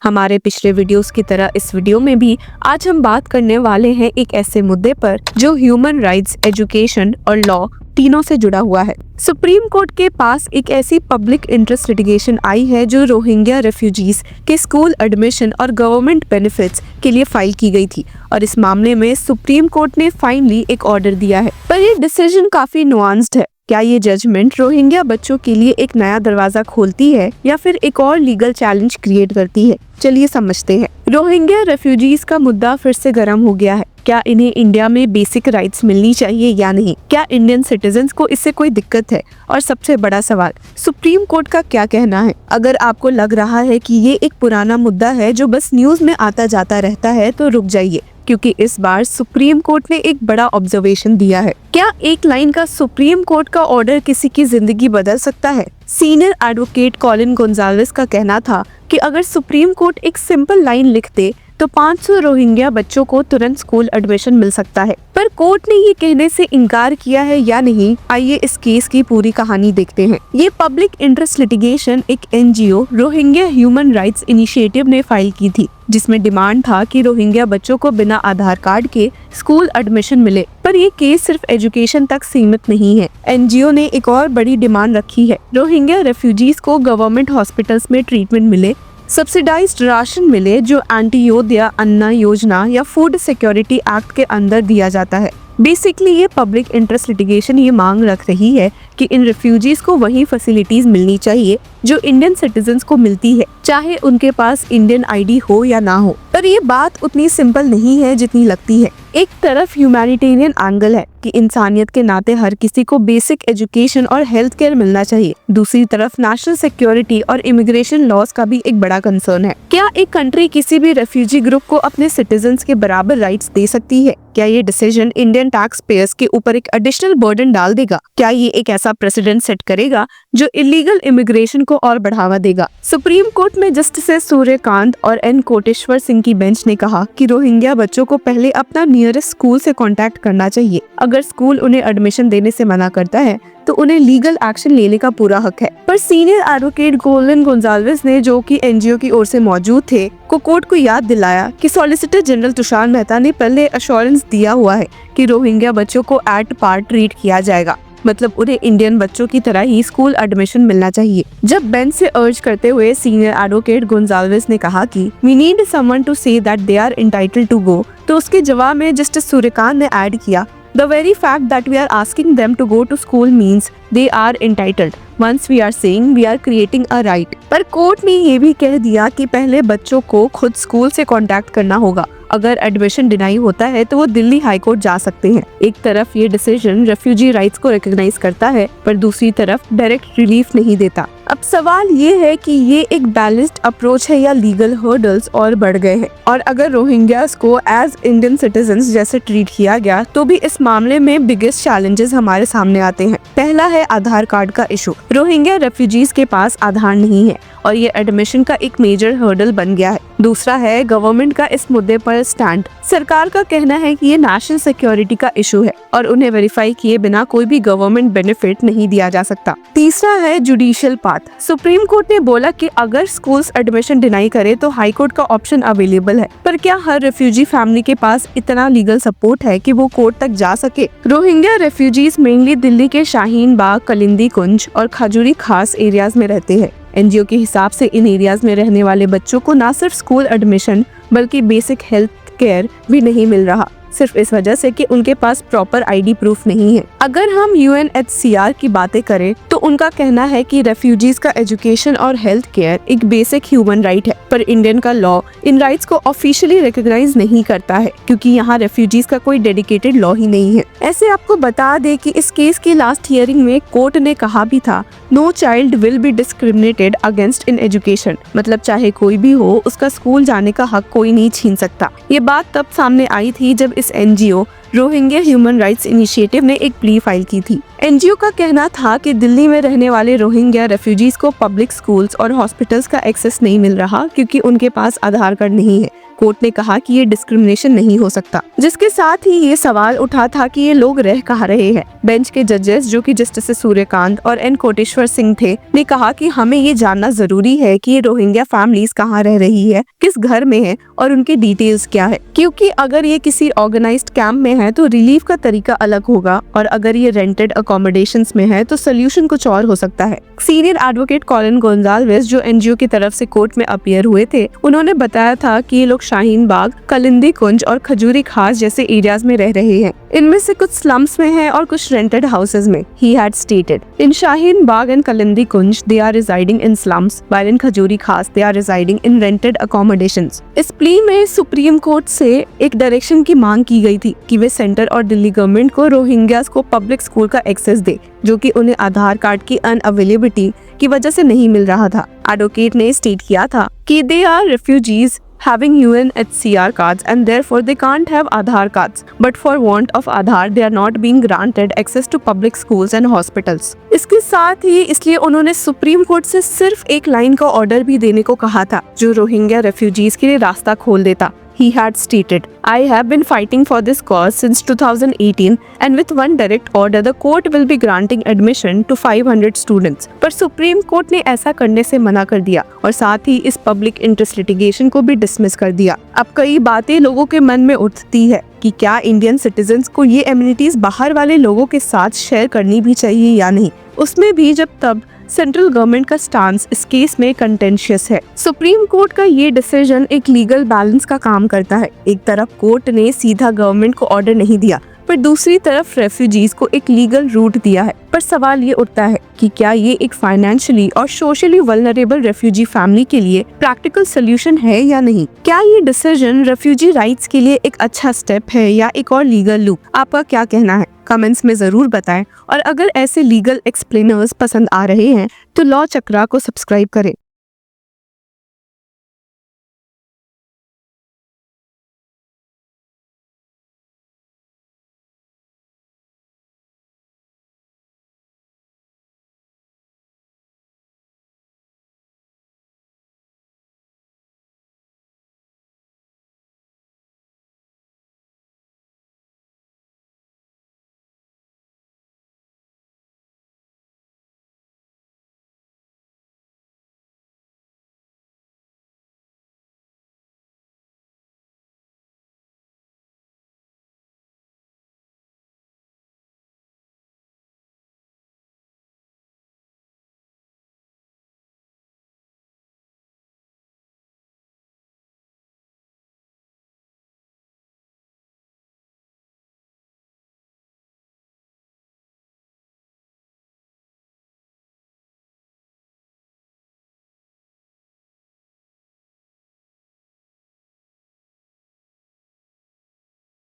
हमारे पिछले वीडियोस की तरह इस वीडियो में भी आज हम बात करने वाले हैं एक ऐसे मुद्दे पर जो ह्यूमन राइट्स, एजुकेशन और लॉ तीनों से जुड़ा हुआ है। सुप्रीम कोर्ट के पास एक ऐसी पब्लिक इंटरेस्ट लिटिगेशन आई है जो रोहिंग्या रेफ्यूजीज के स्कूल एडमिशन और गवर्नमेंट बेनिफिट्स के लिए फाइल की गई थी और इस मामले में सुप्रीम कोर्ट ने फाइनली एक ऑर्डर दिया है, पर ये डिसीजन काफी नुआंस्ड है। क्या ये जजमेंट रोहिंग्या बच्चों के लिए एक नया दरवाजा खोलती है या फिर एक और लीगल चैलेंज क्रिएट करती है? चलिए समझते हैं। रोहिंग्या रेफ्यूजीज का मुद्दा फिर से गर्म हो गया है। क्या इन्हें इंडिया में बेसिक राइट्स मिलनी चाहिए या नहीं? क्या इंडियन सिटीजन्स को इससे कोई दिक्कत है? और सबसे बड़ा सवाल, सुप्रीम कोर्ट का क्या कहना है? अगर आपको लग रहा है कि ये एक पुराना मुद्दा है जो बस न्यूज में आता जाता रहता है तो रुक जाइए, क्योंकि इस बार सुप्रीम कोर्ट ने एक बड़ा ऑब्जर्वेशन दिया है। क्या एक लाइन का सुप्रीम कोर्ट का ऑर्डर किसी की जिंदगी बदल सकता है? सीनियर एडवोकेट कॉलिन गोंजाल्विस का कहना था कि अगर सुप्रीम कोर्ट एक सिंपल लाइन लिख दे तो 500 रोहिंग्या बच्चों को तुरंत स्कूल एडमिशन मिल सकता है। पर कोर्ट ने ये कहने से इनकार किया है या नहीं, आइए इस केस की पूरी कहानी देखते हैं। ये पब्लिक इंटरेस्ट लिटिगेशन एक NGO Rohingya human rights initiative ने फाइल की थी, जिसमें डिमांड था कि रोहिंग्या बच्चों को बिना आधार कार्ड के स्कूल एडमिशन मिले। पर ये केस सिर्फ एजुकेशन तक सीमित नहीं है। एनजीओ ने एक और बड़ी डिमांड रखी है, रोहिंग्या रेफ्यूजीज को गवर्नमेंट हॉस्पिटल्स में ट्रीटमेंट मिले, सब्सिडाइज्ड राशन मिले जो अंत्योदय अन्न योजना या फूड सिक्योरिटी एक्ट के अंदर दिया जाता है। बेसिकली ये पब्लिक इंटरेस्ट लिटिगेशन ये मांग रख रही है कि इन रिफ्यूजीज को वही फैसिलिटीज मिलनी चाहिए जो इंडियन सिटीजन्स को मिलती है, चाहे उनके पास इंडियन आईडी हो या ना हो। पर ये बात उतनी सिंपल नहीं है जितनी लगती है। एक तरफ ह्यूमैनिटेरियन एंगल है कि इंसानियत के नाते हर किसी को बेसिक एजुकेशन और हेल्थ केयर मिलना चाहिए। दूसरी तरफ नेशनल सिक्योरिटी और इमिग्रेशन लॉज का भी एक बड़ा कंसर्न है। क्या एक कंट्री किसी भी रेफ्यूजी ग्रुप को अपने सिटीजन्स के बराबर राइट्स दे सकती है? क्या ये डिसीजन इंडियन टैक्स पेयर्स के ऊपर एक एडिशनल बर्डन डाल देगा? क्या ये एक ऐसा प्रेसिडेंट सेट करेगा जो इलीगल इमिग्रेशन को और बढ़ावा देगा? सुप्रीम कोर्ट में जस्टिस सूर्यकांत और एन कोटेश्वर सिंह की बेंच ने कहा कि रोहिंग्या बच्चों को पहले अपना नियरेस्ट स्कूल से कांटेक्ट करना चाहिए। अगर स्कूल उन्हें एडमिशन देने से मना करता है तो उन्हें लीगल एक्शन लेने का पूरा हक है। पर सीनियर एडवोकेट कॉलिन गोंजाल्विस ने, जो कि एनजीओ की ओर से मौजूद थे, को कोर्ट को याद दिलाया कि सॉलिसिटर जनरल तुषार मेहता ने पहले अश्योरेंस दिया हुआ है कि रोहिंग्या बच्चों को एट पार्ट ट्रीट किया जाएगा, मतलब उन्हें इंडियन बच्चों की तरह ही स्कूल एडमिशन मिलना चाहिए। जब बेंच से अर्ज करते हुए सीनियर एडवोकेट गोंजाल्विस ने कहा कि we need someone to say that they are entitled to go, तो उसके जवाब में जस्टिस सूर्यकांत ने ऐड किया, The very fact that we are asking them to go to school means they are entitled. Once we are saying we are creating a right. पर court ने ये भी कह दिया कि पहले बच्चों को खुद स्कूल से कांटेक्ट करना होगा। अगर एडमिशन डिनाई होता है तो वो दिल्ली हाई कोर्ट जा सकते हैं। एक तरफ ये डिसीजन रेफ्यूजी राइट्स को रिकॉग्नाइज करता है, पर दूसरी तरफ डायरेक्ट रिलीफ नहीं देता। अब सवाल ये है कि ये एक बैलेंस्ड अप्रोच है या लीगल हर्डल्स और बढ़ गए हैं। और अगर रोहिंग्यास को एज इंडियन सिटीजन्स जैसे ट्रीट किया गया तो भी इस मामले में बिगेस्ट चैलेंजेस हमारे सामने आते हैं। पहला है आधार कार्ड का इशू। रोहिंग्या रेफ्यूजीज के पास आधार नहीं है और ये एडमिशन का एक मेजर हर्डल बन गया है। दूसरा है गवर्नमेंट का इस मुद्दे पर स्टैंड। सरकार का कहना है कि ये नेशनल सिक्योरिटी का इशू है और उन्हें वेरीफाई किए बिना कोई भी गवर्नमेंट बेनिफिट नहीं दिया जा सकता। तीसरा है जुडिशियल पाथ। सुप्रीम कोर्ट ने बोला कि अगर स्कूल्स एडमिशन डिनाई करे तो हाई कोर्ट का ऑप्शन अवेलेबल है, पर क्या हर रेफ्यूजी फैमिली के पास इतना लीगल सपोर्ट है कि वो कोर्ट तक जा सके? रोहिंग्या रेफ्यूजीज मेनली दिल्ली के शाहीन बाग, कलिंदी कुंज और खजूरी खास एरियाज में रहते हैं। एनजीओ के हिसाब से इन एरियाज में रहने वाले बच्चों को न सिर्फ स्कूल एडमिशन बल्कि बेसिक हेल्थ केयर भी नहीं मिल रहा, सिर्फ इस वजह से कि उनके पास प्रॉपर आईडी प्रूफ नहीं है। अगर हम यूएनएचसीआर की बातें करें तो उनका कहना है कि रेफ्यूजीज का एजुकेशन और हेल्थ केयर एक बेसिक ह्यूमन राइट है, पर इंडियन का लॉ इन राइट्स को ऑफिशियली रिकॉग्नाइज नहीं करता है, क्योंकि यहाँ रेफ्यूजीज का कोई डेडिकेटेड लॉ ही नहीं है। ऐसे आपको बता दे कि इस केस की लास्ट हियरिंग में कोर्ट ने कहा भी था, no child will be discriminated against in education, मतलब चाहे कोई भी हो उसका स्कूल जाने का हक कोई नहीं छीन सकता। ये बात तब सामने आई थी जब इस NGO Rohingya human rights initiative ने एक प्ली फाइल की थी। एनजीओ का कहना था कि दिल्ली में रहने वाले रोहिंग्या रेफ्यूजीज को पब्लिक स्कूल्स और हॉस्पिटल्स का एक्सेस नहीं मिल रहा क्योंकि उनके पास आधार कार्ड नहीं है। कोर्ट ने कहा कि ये डिस्क्रिमिनेशन नहीं हो सकता, जिसके साथ ही ये सवाल उठा था कि ये लोग रह कहाँ रहे हैं। बेंच के जजेस, जो कि जस्टिस सूर्यकांत और एन कोटेश्वर सिंह थे, ने कहा कि हमें ये जानना जरूरी है कि ये रोहिंग्या फैमिलीज कहाँ रह रही है, किस घर में है और उनके डिटेल्स क्या है, क्योंकि अगर ये किसी ऑर्गेनाइज्ड कैंप में है तो रिलीफ का तरीका अलग होगा और अगर ये रेंटेड अकोमोडेशंस में है तो सोल्यूशन कुछ और हो सकता है। सीनियर एडवोकेट कॉलिन गोंजाल्वेस, जो एनजीओ की तरफ से कोर्ट में अपीयर हुए थे, उन्होंने बताया था कि ये लोग शाहीन बाग, कलिंदी कुंज और खजूरी खास जैसे एरियाज में रह रहे हैं। इनमें से कुछ स्लम्स में हैं और कुछ रेंटेड हाउसेज में। He had stated, in Shaheen Bagh and Kalindi Kunj, they are residing in slums, while in Khajuri Khas, they are residing in rented accommodations. इस प्ली में सुप्रीम कोर्ट से एक डायरेक्शन की मांग की गई थी कि वे सेंटर और दिल्ली गवर्नमेंट को रोहिंग्यास को पब्लिक स्कूल का एक्सेस दे, जो कि उन्हें आधार कार्ड की अनअवेलेबिलिटी की वजह से नहीं मिल रहा था। एडवोकेट ने स्टेट किया था कि they are refugees having UNHCR cards and therefore they can't have Aadhaar cards, but for want of Aadhaar they are not being granted access to public schools and hospitals. इसके साथ ही इसलिए उन्होंने supreme court से सिर्फ एक line का order भी देने को कहा था जो रोहिंग्या रेफ्यूजीज के लिए रास्ता खोल देता। He had stated, I have been fighting for this cause since 2018 and with one direct order the court will be granting admission to 500 students. पर सुप्रीम कोर्ट ने ऐसा करने से मना कर दिया और साथ ही इस पब्लिक इंटरेस्ट लिटिगेशन को भी डिसमिस कर दिया। अब कई बातें लोगों के मन में उठती है कि क्या इंडियन सिटीजन्स को ये एमिनिटीज बाहर वाले लोगों के साथ शेयर करनी भी चाहिए या नहीं, उसमें भी जब तब सेंट्रल गवर्नमेंट का स्टांस इस केस में कंटेंशियस है। सुप्रीम कोर्ट का ये डिसीजन एक लीगल बैलेंस का काम करता है। एक तरफ कोर्ट ने सीधा गवर्नमेंट को ऑर्डर नहीं दिया, पर दूसरी तरफ रेफ्यूजीज को एक लीगल रूट दिया है। पर सवाल ये उठता है कि क्या ये एक फाइनेंशियली और सोशली वल्नरेबल रेफ्यूजी फैमिली के लिए प्रैक्टिकल सोल्यूशन है या नहीं? क्या ये डिसीजन रेफ्यूजी राइट्स के लिए एक अच्छा स्टेप है या एक और लीगल लूप? आपका क्या कहना है? कमेंट्स में जरूर बताएं और अगर ऐसे लीगल एक्सप्लेनर्स पसंद आ रहे हैं तो लॉ चक्रा को सब्सक्राइब करें।